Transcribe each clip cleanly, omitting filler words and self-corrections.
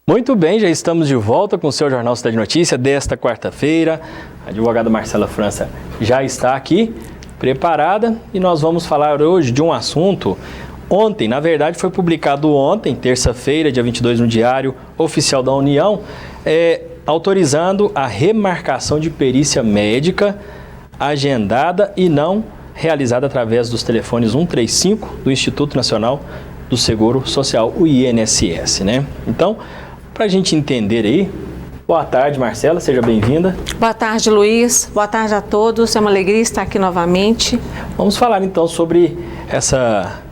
Muito bem, já estamos de volta com o seu Jornal Cidade Notícia desta quarta-feira. A advogada Marcela França já está aqui, preparada, e nós vamos falar hoje de um assunto. Ontem, na verdade, foi publicado ontem, terça-feira, dia 22, no Diário Oficial da União, autorizando a remarcação de perícia médica agendada e não realizada através dos telefones 135 do Instituto Nacional do Seguro Social, o INSS, né? Então, para a gente entender aí, boa tarde, Marcela, seja bem-vinda. Boa tarde, Luiz. Boa tarde a todos. É uma alegria estar aqui novamente. Vamos falar então sobre essa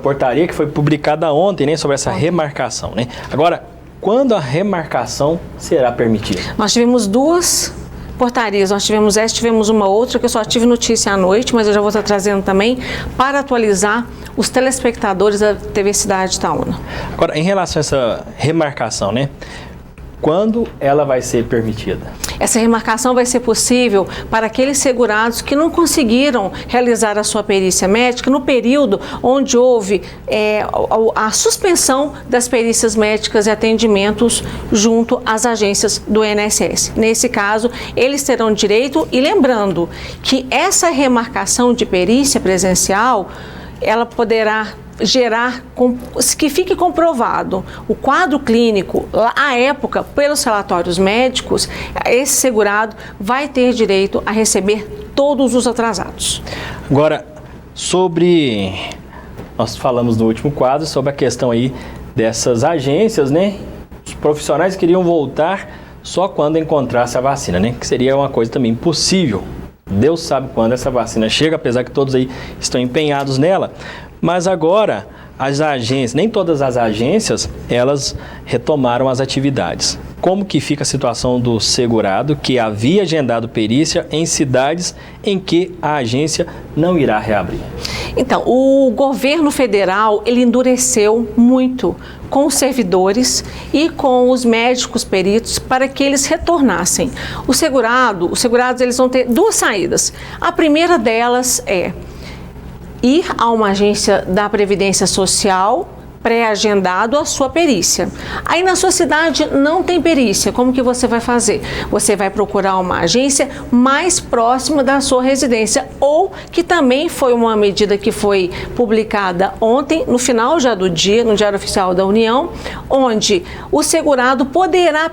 portaria que foi publicada ontem, né, sobre essa remarcação, né? Agora, quando a remarcação será permitida? Nós tivemos duas portarias, nós tivemos essa, tivemos uma outra que eu só tive notícia à noite, mas eu já vou estar trazendo também para atualizar os telespectadores da TV Cidade Itaúna. Agora, em relação a essa remarcação, né? Quando ela vai ser permitida? Essa remarcação vai ser possível para aqueles segurados que não conseguiram realizar a sua perícia médica no período onde houve a suspensão das perícias médicas e atendimentos junto às agências do INSS. Nesse caso, eles terão direito, e lembrando que essa remarcação de perícia presencial, ela poderá gerar, que fique comprovado o quadro clínico, à época, pelos relatórios médicos, esse segurado vai ter direito a receber todos os atrasados. Agora, nós falamos no último quadro sobre a questão aí dessas agências, né? Os profissionais queriam voltar só quando encontrasse a vacina, né? Que seria uma coisa também possível. Deus sabe quando essa vacina chega, apesar que todos aí estão empenhados nela. Mas agora, as agências, nem todas as agências, elas retomaram as atividades. Como que fica a situação do segurado que havia agendado perícia em cidades em que a agência não irá reabrir? Então, o governo federal, ele endureceu muito com os servidores e com os médicos peritos para que eles retornassem. Os segurados, eles vão ter duas saídas. A primeira delas é ir a uma agência da Previdência Social pré-agendado a sua perícia. Aí na sua cidade não tem perícia, como que você vai fazer? Você vai procurar uma agência mais próxima da sua residência, ou que também foi uma medida que foi publicada ontem, no final já do dia, no Diário Oficial da União, onde o segurado poderá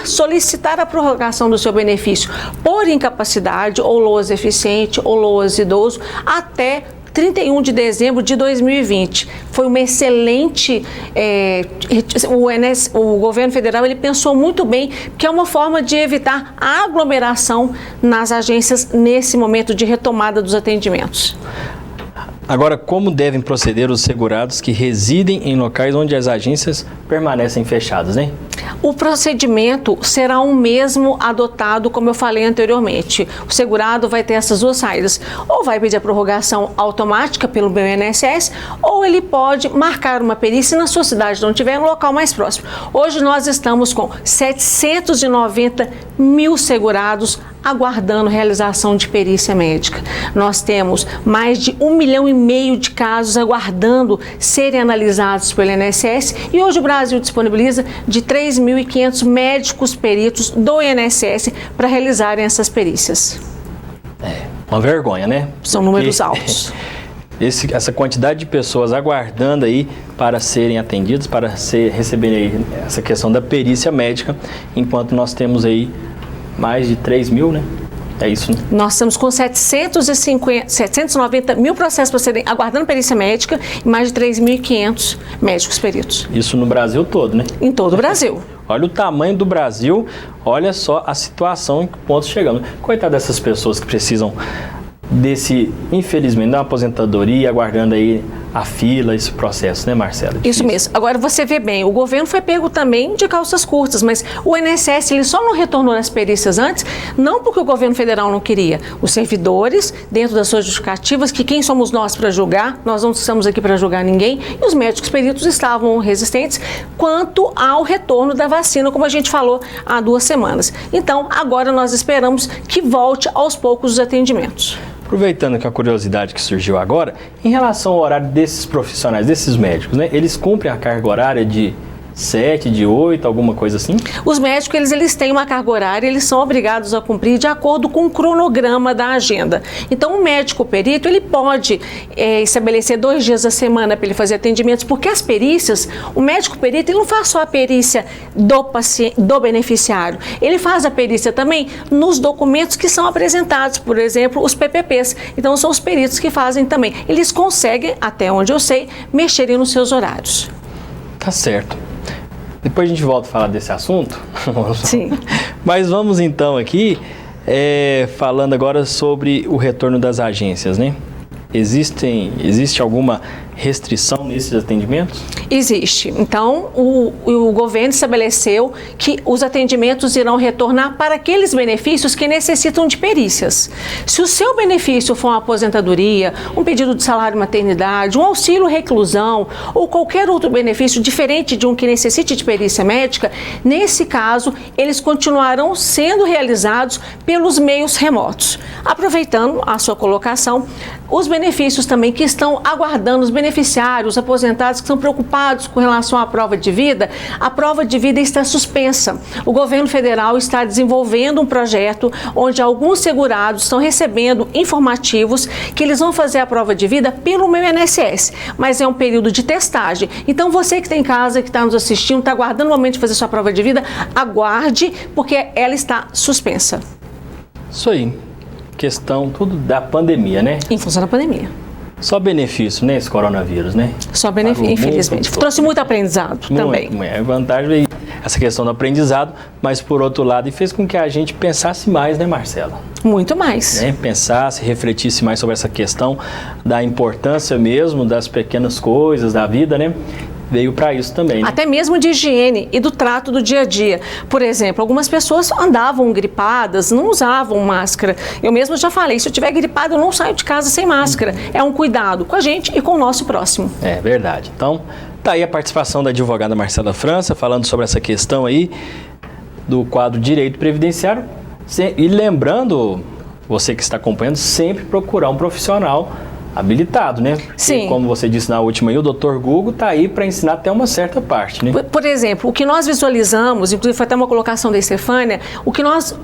solicitar a prorrogação do seu benefício por incapacidade, ou LOAS deficiente, ou LOAS idoso, até 31 de dezembro de 2020. Foi uma excelente... o governo federal, ele pensou muito bem, que é uma forma de evitar a aglomeração nas agências nesse momento de retomada dos atendimentos. Agora, como devem proceder os segurados que residem em locais onde as agências permanecem fechadas, né? O procedimento será o mesmo adotado, como eu falei anteriormente. O segurado vai ter essas duas saídas. Ou vai pedir a prorrogação automática pelo INSS, ou ele pode marcar uma perícia na sua cidade, não tiver no local mais próximo. Hoje nós estamos com 790 mil segurados aguardando realização de perícia médica. Nós temos mais de 1,5 milhão de casos aguardando serem analisados pelo INSS, e hoje o Brasil disponibiliza de 3.500 médicos peritos do INSS para realizarem essas perícias. Uma vergonha, né? São números altos. Essa quantidade de pessoas aguardando aí para serem atendidas, para receberem aí essa questão da perícia médica, enquanto nós temos aí mais de 3 mil, né? É isso, né? Nós estamos com 790 mil processos para serem aguardando perícia médica e mais de 3.500 médicos peritos. Isso no Brasil todo, né? Em todo o Brasil. Olha o tamanho do Brasil, olha só a situação em que ponto chegamos. Coitado dessas pessoas que precisam infelizmente, da aposentadoria, aguardando aí a fila, esse processo, né, Marcela? Isso mesmo. Agora, você vê bem, o governo foi pego também de calças curtas, mas o INSS, ele só não retornou as perícias antes, não porque o governo federal não queria. Os servidores, dentro das suas justificativas, que quem somos nós para julgar, nós não estamos aqui para julgar ninguém, e os médicos peritos estavam resistentes quanto ao retorno da vacina, como a gente falou há 2 semanas. Então, agora nós esperamos que volte aos poucos os atendimentos. Aproveitando que a curiosidade que surgiu agora, em relação ao horário desses profissionais, desses médicos, né? Eles cumprem a carga horária de 7, de 8, alguma coisa assim? Os médicos, eles têm uma carga horária, eles são obrigados a cumprir de acordo com o cronograma da agenda. Então, o médico perito, ele pode estabelecer 2 dias a semana para ele fazer atendimentos, porque as perícias, o médico perito, ele não faz só a perícia do beneficiário, ele faz a perícia também nos documentos que são apresentados, por exemplo, os PPPs. Então, são os peritos que fazem também. Eles conseguem, até onde eu sei, mexerem nos seus horários. Tá certo. Depois a gente volta a falar desse assunto. Sim. Mas vamos então aqui, falando agora sobre o retorno das agências, né? Existe alguma restrição nesses atendimentos? Existe. Então, o governo estabeleceu que os atendimentos irão retornar para aqueles benefícios que necessitam de perícias. Se o seu benefício for uma aposentadoria, um pedido de salário maternidade, um auxílio reclusão ou qualquer outro benefício diferente de um que necessite de perícia médica, nesse caso, eles continuarão sendo realizados pelos meios remotos. Aproveitando a sua colocação, os benefícios também que estão aguardando os beneficiários, aposentados que estão preocupados com relação à prova de vida, a prova de vida está suspensa. O governo federal está desenvolvendo um projeto onde alguns segurados estão recebendo informativos que eles vão fazer a prova de vida pelo meu INSS, mas é um período de testagem. Então você que está em casa, que está nos assistindo, está aguardando o momento de fazer sua prova de vida, aguarde, porque ela está suspensa. Isso aí. Questão tudo da pandemia, né? Em função da pandemia. Só benefício, né, esse coronavírus, né? Só benefício, infelizmente. Trouxe muito aprendizado também. É vantagem aí, essa questão do aprendizado, mas por outro lado, e fez com que a gente pensasse mais, né, Marcela? Muito mais. Né? Pensasse, refletisse mais sobre essa questão da importância mesmo das pequenas coisas da vida, né? Veio para isso também, né? Até mesmo de higiene e do trato do dia a dia. Por exemplo, algumas pessoas andavam gripadas, não usavam máscara. Eu mesmo já falei, se eu estiver gripado, eu não saio de casa sem máscara. É um cuidado com a gente e com o nosso próximo. É verdade. Então, tá aí a participação da advogada Marcela França, falando sobre essa questão aí do quadro Direito Previdenciário. E lembrando, você que está acompanhando, sempre procurar um profissional habilitado, né? Porque, sim. Como você disse na última aí, o Dr. Google está aí para ensinar até uma certa parte, né? Por exemplo, o que nós visualizamos, inclusive foi até uma colocação da Estefânia, o que nós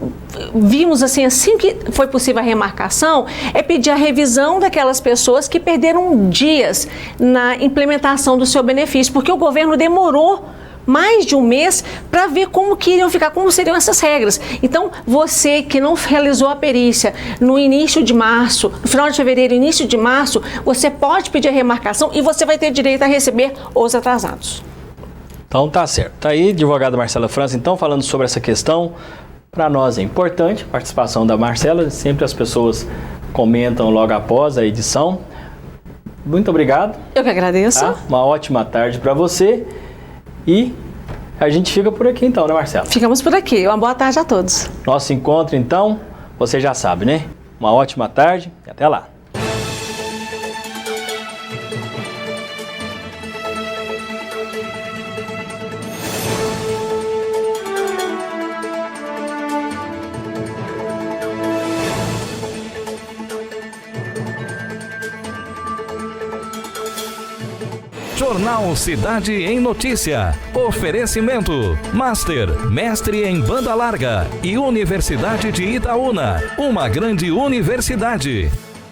vimos assim que foi possível a remarcação, é pedir a revisão daquelas pessoas que perderam dias na implementação do seu benefício, porque o governo demorou mais de um mês para ver como que iriam ficar, como seriam essas regras. Então, você que não realizou a perícia no início de março, no final de fevereiro, início de março, você pode pedir a remarcação e você vai ter direito a receber os atrasados. Então, tá certo. Tá aí, advogada Marcela França, então, falando sobre essa questão. Para nós é importante a participação da Marcela, sempre as pessoas comentam logo após a edição. Muito obrigado. Eu que agradeço. Tá? Uma ótima tarde para você. E a gente fica por aqui então, né, Marcela? Ficamos por aqui. Uma boa tarde a todos. Nosso encontro, então, você já sabe, né? Uma ótima tarde e até lá. Jornal Cidade em Notícia. Oferecimento: Mestre em Banda Larga e Universidade de Itaúna, uma grande universidade.